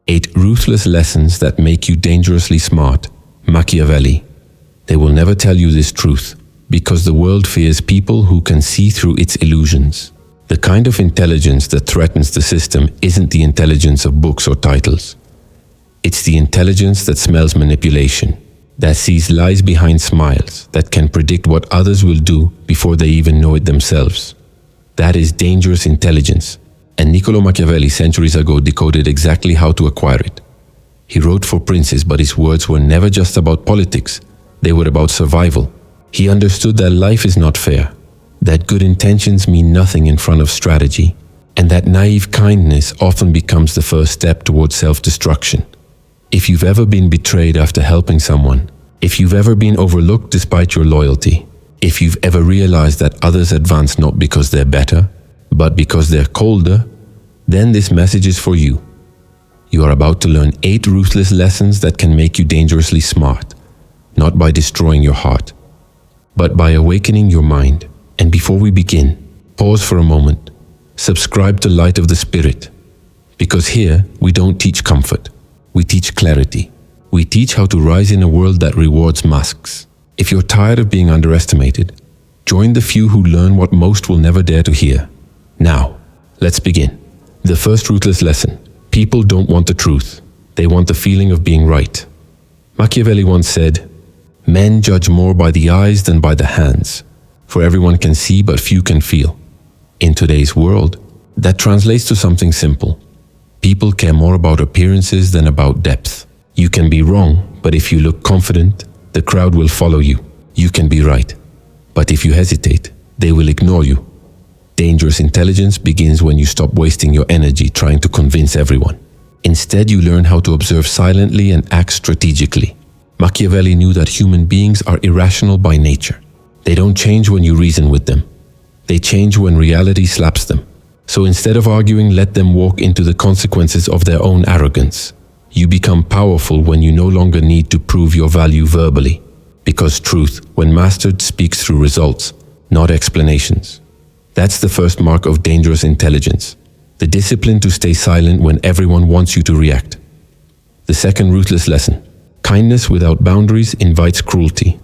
8 ruthless lessons that make you dangerously smart. Machiavelli. They will never tell you this truth, because the world fears people who can see through its illusions. The kind of intelligence that threatens the system isn't the intelligence of books or titles. It's the intelligence that smells manipulation, that sees lies behind smiles, that can predict what others will do before they even know it themselves. That is dangerous intelligence, and Niccolo Machiavelli centuries ago decoded exactly how to acquire it. He wrote for princes, but his words were never just about politics, they were about survival. He understood that life is not fair, that good intentions mean nothing in front of strategy, and that naive kindness often becomes the first step towards self-destruction. If you've ever been betrayed after helping someone, if you've ever been overlooked despite your loyalty, if you've ever realized that others advance not because they're better, but because they're colder, then this message is for you. You are about to learn 8 ruthless lessons that can make you dangerously smart, not by destroying your heart, but by awakening your mind. And before we begin, pause for a moment. Subscribe to Light of the Spirit, because here we don't teach comfort. We teach clarity. We teach how to rise in a world that rewards masks. If you're tired of being underestimated, join the few who learn what most will never dare to hear. Now, let's begin. The first ruthless lesson. People don't want the truth. They want the feeling of being right. Machiavelli once said, "Men judge more by the eyes than by the hands, for everyone can see but few can feel." In today's world, that translates to something simple. People care more about appearances than about depth. You can be wrong, but if you look confident, the crowd will follow you. You can be right, but if you hesitate, they will ignore you. Dangerous intelligence begins when you stop wasting your energy trying to convince everyone. Instead, you learn how to observe silently and act strategically. Machiavelli knew that human beings are irrational by nature. They don't change when you reason with them. They change when reality slaps them. So instead of arguing, let them walk into the consequences of their own arrogance. You become powerful when you no longer need to prove your value verbally, because truth, when mastered, speaks through results, not explanations. That's the first mark of dangerous intelligence, the discipline to stay silent when everyone wants you to react. The second ruthless lesson. Kindness without boundaries invites cruelty.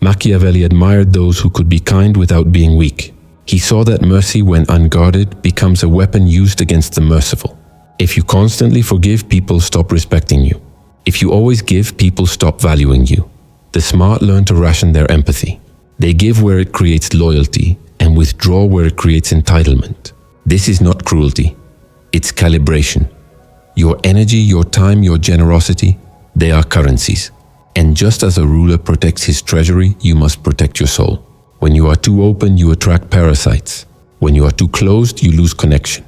Machiavelli admired those who could be kind without being weak. He saw that mercy, when unguarded, becomes a weapon used against the merciful. If you constantly forgive, people stop respecting you. If you always give, people stop valuing you. The smart learn to ration their empathy. They give where it creates loyalty and withdraw where it creates entitlement. This is not cruelty. It's calibration. Your energy, your time, your generosity, they are currencies. And just as a ruler protects his treasury, you must protect your soul. When you are too open, you attract parasites. When you are too closed, you lose connection.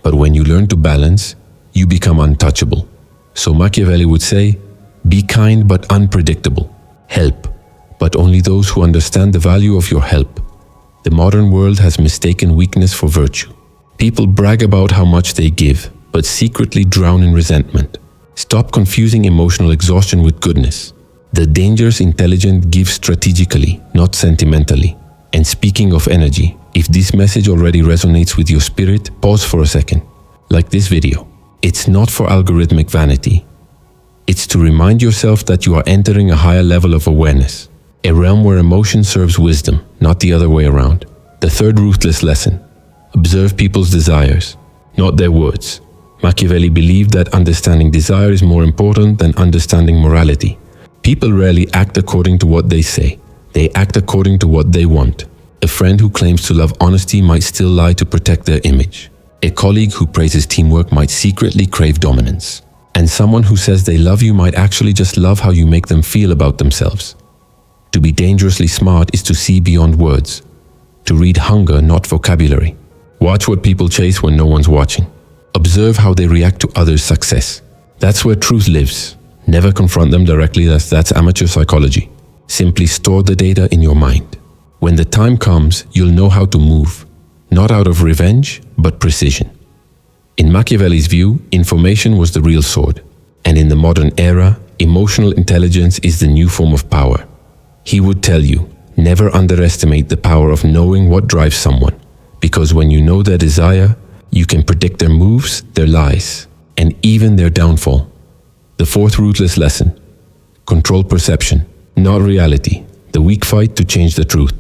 But when you learn to balance, you become untouchable. So Machiavelli would say, be kind but unpredictable. Help, but only those who understand the value of your help. The modern world has mistaken weakness for virtue. People brag about how much they give, but secretly drown in resentment. Stop confusing emotional exhaustion with goodness. The dangerous intelligent give strategically, not sentimentally. And speaking of energy, if this message already resonates with your spirit, pause for a second. Like this video. It's not for algorithmic vanity. It's to remind yourself that you are entering a higher level of awareness, a realm where emotion serves wisdom, not the other way around. The third ruthless lesson. Observe people's desires, not their words. Machiavelli believed that understanding desire is more important than understanding morality. People rarely act according to what they say. They act according to what they want. A friend who claims to love honesty might still lie to protect their image. A colleague who praises teamwork might secretly crave dominance. And someone who says they love you might actually just love how you make them feel about themselves. To be dangerously smart is to see beyond words. To read hunger, not vocabulary. Watch what people chase when no one's watching. Observe how they react to others' success. That's where truth lives. Never confront them directly, that's amateur psychology. Simply store the data in your mind. When the time comes, you'll know how to move, not out of revenge, but precision. In Machiavelli's view, information was the real sword. And in the modern era, emotional intelligence is the new form of power. He would tell you, never underestimate the power of knowing what drives someone, because when you know their desire, you can predict their moves, their lies. and even their downfall. The fourth ruthless lesson: control perception, not reality. The weak fight to change the truth.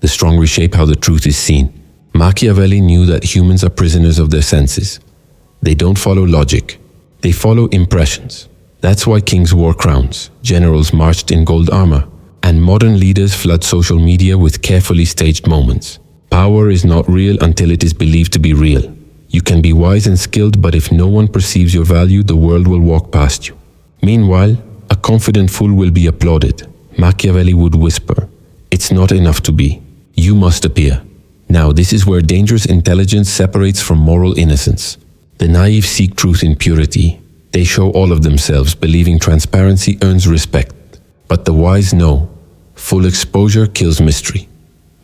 The strong reshape how the truth is seen. Machiavelli knew that humans are prisoners of their senses. They don't follow logic. They follow impressions. That's why kings wore crowns, generals marched in gold armor, and modern leaders flood social media with carefully staged moments. Power is not real until it is believed to be real. You can be wise and skilled, but if no one perceives your value, the world will walk past you. Meanwhile, a confident fool will be applauded. Machiavelli would whisper, "It's not enough to be. You must appear." Now, this is where dangerous intelligence separates from moral innocence. The naive seek truth in purity. They show all of themselves, believing transparency earns respect. But the wise know, full exposure kills mystery.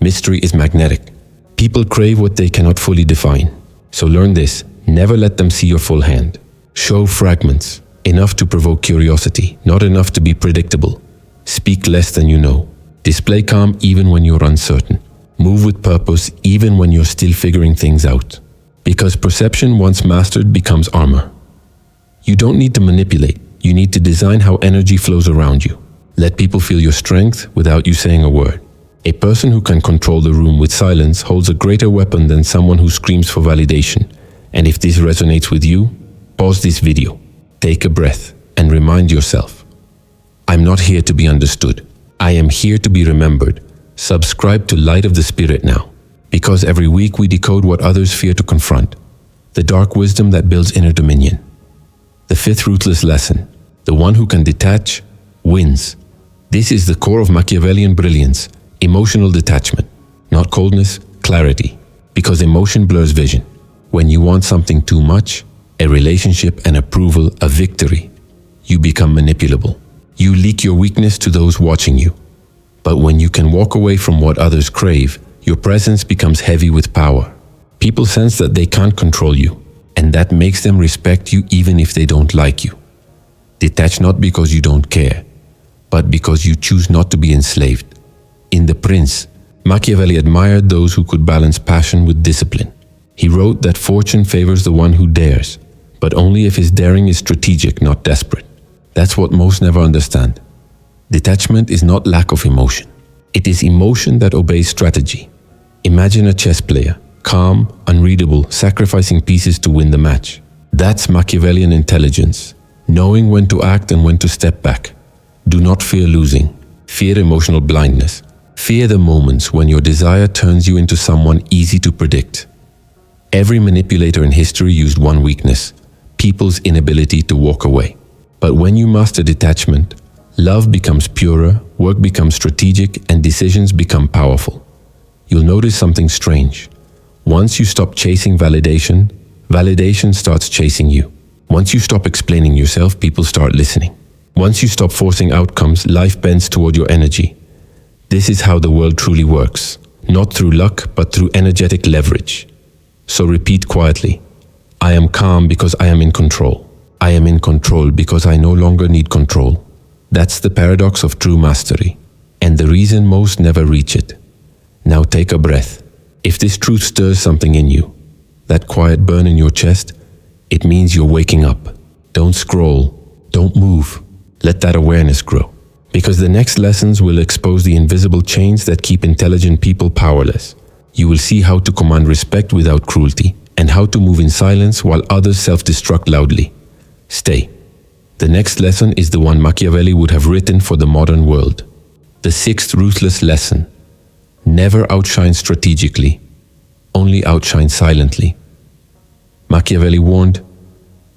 Mystery is magnetic. People crave what they cannot fully define. So learn this: never let them see your full hand. Show fragments, enough to provoke curiosity, not enough to be predictable. Speak less than you know. Display calm even when you're uncertain. Move with purpose even when you're still figuring things out. Because perception, once mastered, becomes armor. You don't need to manipulate. You need to design how energy flows around you. Let people feel your strength without you saying a word. A person who can control the room with silence holds a greater weapon than someone who screams for validation. And if this resonates with you, pause this video, take a breath, and remind yourself, I'm not here to be understood. I am here to be remembered. Subscribe to Light of the Spirit now, because every week we decode what others fear to confront, the dark wisdom that builds inner dominion. The fifth ruthless lesson: the one who can detach wins. This is the core of Machiavellian brilliance, emotional detachment, not coldness, clarity, because emotion blurs vision. When you want something too much, a relationship, an approval, a victory, you become manipulable. You leak your weakness to those watching you. But when you can walk away from what others crave, your presence becomes heavy with power. People sense that they can't control you, and that makes them respect you even if they don't like you. Detach not because you don't care, but because you choose not to be enslaved. In The Prince, Machiavelli admired those who could balance passion with discipline. He wrote that fortune favors the one who dares, but only if his daring is strategic, not desperate. That's what most never understand. Detachment is not lack of emotion. It is emotion that obeys strategy. Imagine a chess player, calm, unreadable, sacrificing pieces to win the match. That's Machiavellian intelligence, knowing when to act and when to step back. Do not fear losing. Fear emotional blindness. Fear the moments when your desire turns you into someone easy to predict. Every manipulator in history used one weakness: people's inability to walk away. But when you master detachment, love becomes purer, work becomes strategic, and decisions become powerful. You'll notice something strange. Once you stop chasing validation, validation starts chasing you. Once you stop explaining yourself, people start listening. Once you stop forcing outcomes, life bends toward your energy. This is how the world truly works, not through luck, but through energetic leverage. So repeat quietly: I am calm because I am in control. I am in control because I no longer need control. That's the paradox of true mastery, and the reason most never reach it. Now take a breath. If this truth stirs something in you, that quiet burn in your chest, it means you're waking up. Don't scroll, don't move. Let that awareness grow. Because the next lessons will expose the invisible chains that keep intelligent people powerless. You will see how to command respect without cruelty, and how to move in silence while others self-destruct loudly. Stay. The next lesson is the one Machiavelli would have written for the modern world. The sixth ruthless lesson: never outshine strategically, only outshine silently. Machiavelli warned,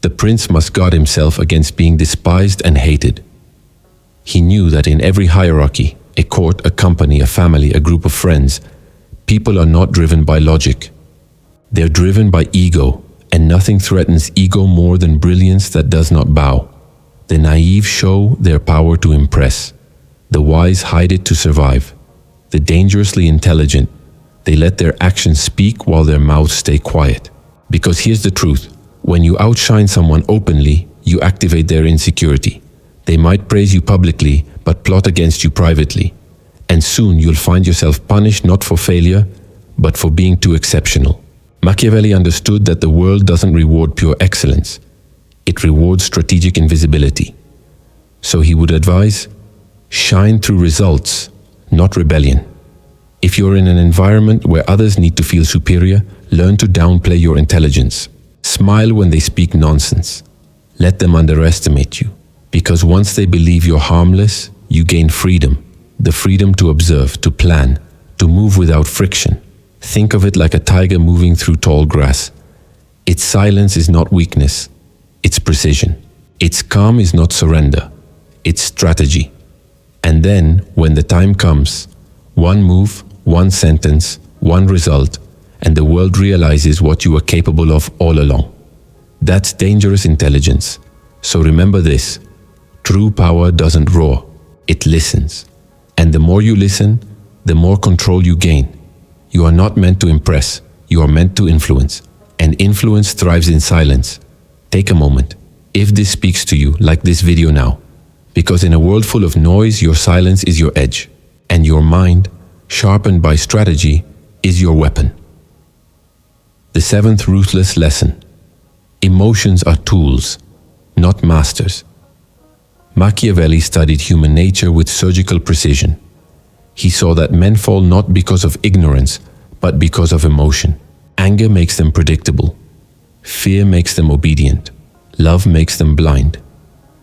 the prince must guard himself against being despised and hated. He knew that in every hierarchy, a court, a company, a family, a group of friends, people are not driven by logic. They're driven by ego, and nothing threatens ego more than brilliance that does not bow. The naive show their power to impress. The wise hide it to survive. The dangerously intelligent, they let their actions speak while their mouths stay quiet. Because here's the truth: when you outshine someone openly, you activate their insecurity. They might praise you publicly, but plot against you privately. And soon you'll find yourself punished not for failure, but for being too exceptional. Machiavelli understood that the world doesn't reward pure excellence. It rewards strategic invisibility. So he would advise, shine through results, not rebellion. If you're in an environment where others need to feel superior, learn to downplay your intelligence. Smile when they speak nonsense. Let them underestimate you. Because once they believe you're harmless, you gain freedom. The freedom to observe, to plan, to move without friction. Think of it like a tiger moving through tall grass. Its silence is not weakness, it's precision. Its calm is not surrender, it's strategy. And then, when the time comes, one move, one sentence, one result, and the world realizes what you were capable of all along. That's dangerous intelligence. So remember this, true power doesn't roar, it listens. And the more you listen, the more control you gain. You are not meant to impress, you are meant to influence. And influence thrives in silence. Take a moment, if this speaks to you, like this video now. Because in a world full of noise, your silence is your edge. And your mind, sharpened by strategy, is your weapon. The seventh ruthless lesson. Emotions are tools, not masters. Machiavelli studied human nature with surgical precision. He saw that men fall not because of ignorance, but because of emotion. Anger makes them predictable. Fear makes them obedient. Love makes them blind.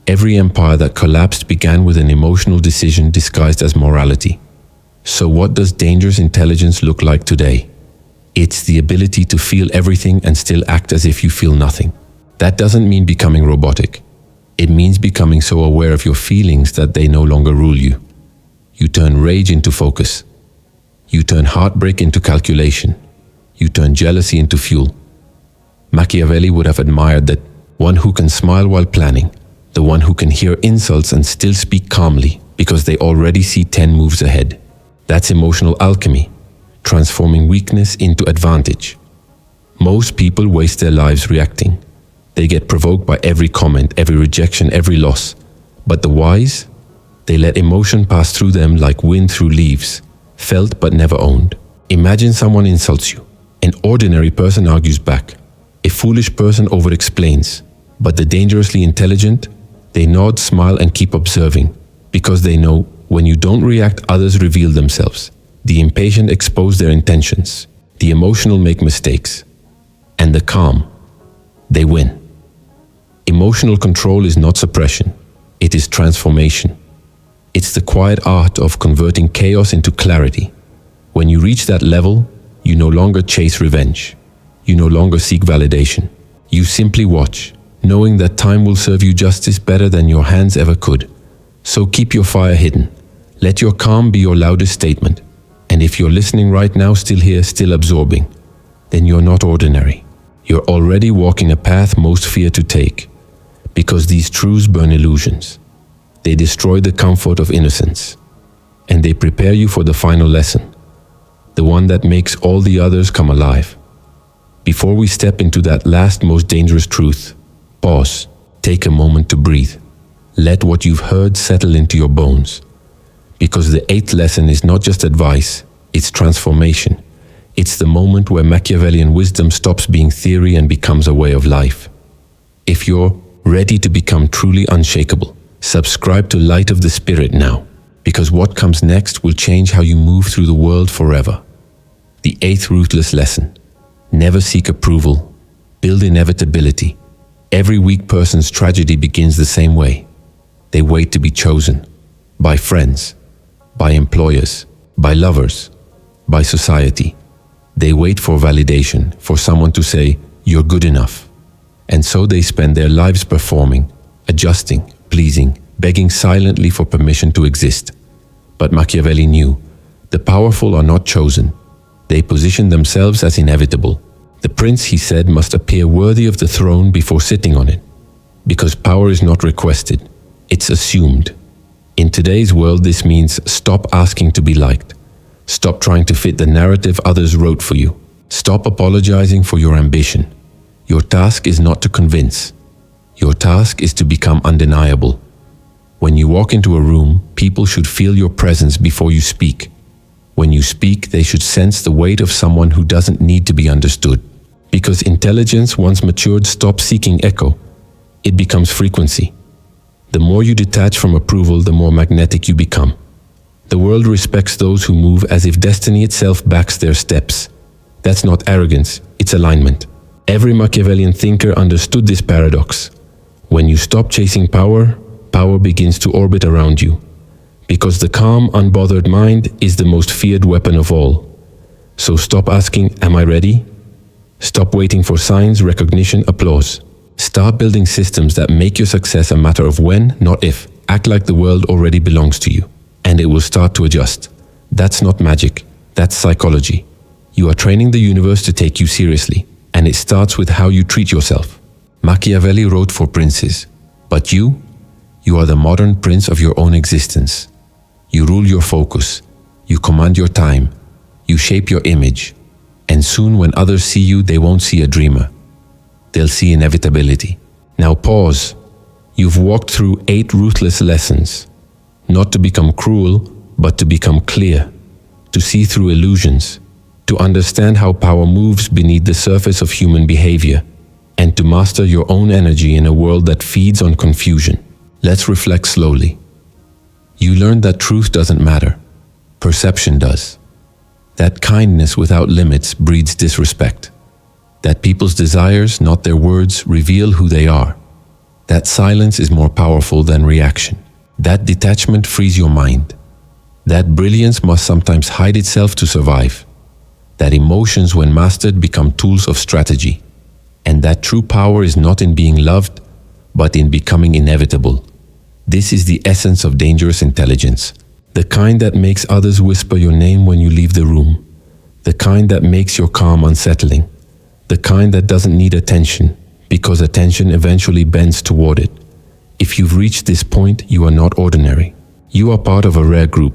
Every empire that collapsed began with an emotional decision disguised as morality. So what does dangerous intelligence look like today? It's the ability to feel everything and still act as if you feel nothing. That doesn't mean becoming robotic. It means becoming so aware of your feelings that they no longer rule you. You turn rage into focus. You turn heartbreak into calculation. You turn jealousy into fuel. Machiavelli would have admired that one who can smile while planning, the one who can hear insults and still speak calmly because they already see 10 moves ahead. That's emotional alchemy, transforming weakness into advantage. Most people waste their lives reacting. They get provoked by every comment, every rejection, every loss. But the wise, they let emotion pass through them like wind through leaves, felt but never owned. Imagine someone insults you. An ordinary person argues back. A foolish person over-explains. But the dangerously intelligent, they nod, smile, and keep observing. Because they know, when you don't react, others reveal themselves. The impatient expose their intentions. The emotional make mistakes. And the calm, they win. Emotional control is not suppression. It is transformation. It's the quiet art of converting chaos into clarity. When you reach that level, you no longer chase revenge. You no longer seek validation. You simply watch, knowing that time will serve you justice better than your hands ever could. So keep your fire hidden. Let your calm be your loudest statement. And if you're listening right now, still here, still absorbing, then you're not ordinary. You're already walking a path most fear to take. Because these truths burn illusions. They destroy the comfort of innocence. And they prepare you for the final lesson. The one that makes all the others come alive. Before we step into that last most dangerous truth, pause, take a moment to breathe. Let what you've heard settle into your bones. Because the eighth lesson is not just advice, it's transformation. It's the moment where Machiavellian wisdom stops being theory and becomes a way of life. If you're ready to become truly unshakable, subscribe to Light of the Spirit now, because what comes next will change how you move through the world forever. The eighth ruthless lesson. Never seek approval. Build inevitability. Every weak person's tragedy begins the same way. They wait to be chosen. By friends. By employers. By lovers. By society. They wait for validation, for someone to say, "You're good enough." And so they spend their lives performing, adjusting, pleasing, begging silently for permission to exist. But Machiavelli knew, the powerful are not chosen. They position themselves as inevitable. The prince, he said, must appear worthy of the throne before sitting on it. Because power is not requested, it's assumed. In today's world, this means stop asking to be liked. Stop trying to fit the narrative others wrote for you. Stop apologizing for your ambition. Your task is not to convince. Your task is to become undeniable. When you walk into a room, people should feel your presence before you speak. When you speak, they should sense the weight of someone who doesn't need to be understood. Because intelligence, once matured, stops seeking echo. it becomes frequency. The more you detach from approval, the more magnetic you become. The world respects those who move as if destiny itself backs their steps. That's not arrogance, it's alignment. Every Machiavellian thinker understood this paradox. When you stop chasing power, power begins to orbit around you. Because the calm, unbothered mind is the most feared weapon of all. So stop asking, am I ready? Stop waiting for signs, recognition, applause. Start building systems that make your success a matter of when, not if. Act like the world already belongs to you, and it will start to adjust. That's not magic, that's psychology. You are training the universe to take you seriously, and it starts with how you treat yourself. Machiavelli wrote for princes, but you are the modern prince of your own existence. You rule your focus, you command your time, you shape your image, and soon when others see you, they won't see a dreamer. They'll see inevitability. Now pause. You've walked through 8 ruthless lessons, not to become cruel, but to become clear, to see through illusions, to understand how power moves beneath the surface of human behavior, and to master your own energy in a world that feeds on confusion. Let's reflect slowly. You learned that truth doesn't matter. Perception does. That kindness without limits breeds disrespect. That people's desires, not their words, reveal who they are. That silence is more powerful than reaction. That detachment frees your mind. That brilliance must sometimes hide itself to survive. That emotions, when mastered, become tools of strategy. And that true power is not in being loved, but in becoming inevitable. This is the essence of dangerous intelligence. The kind that makes others whisper your name when you leave the room. The kind that makes your calm unsettling. The kind that doesn't need attention, because attention eventually bends toward it. If you've reached this point, you are not ordinary. You are part of a rare group.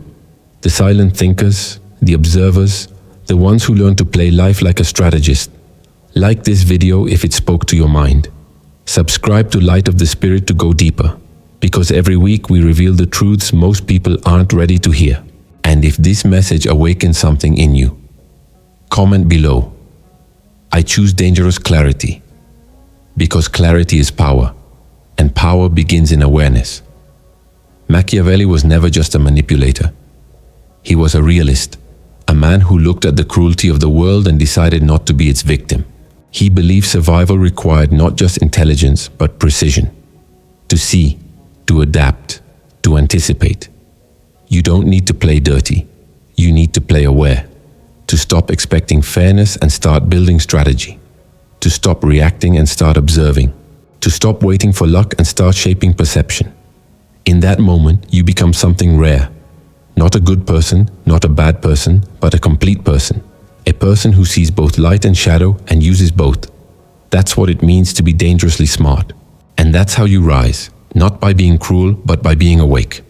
The silent thinkers, the observers, the ones who learn to play life like a strategist. Like this video if it spoke to your mind. Subscribe to Light of the Spirit to go deeper, because every week we reveal the truths most people aren't ready to hear. And if this message awakens something in you, comment below. I choose dangerous clarity, because clarity is power, and power begins in awareness. Machiavelli was never just a manipulator. He was a realist, a man who looked at the cruelty of the world and decided not to be its victim. He believed survival required not just intelligence, but precision. To see, to adapt, to anticipate. You don't need to play dirty. You need to play aware. To stop expecting fairness and start building strategy. To stop reacting and start observing. To stop waiting for luck and start shaping perception. In that moment, you become something rare. Not a good person, not a bad person, but a complete person. A person who sees both light and shadow and uses both. That's what it means to be dangerously smart. And that's how you rise, not by being cruel, but by being awake.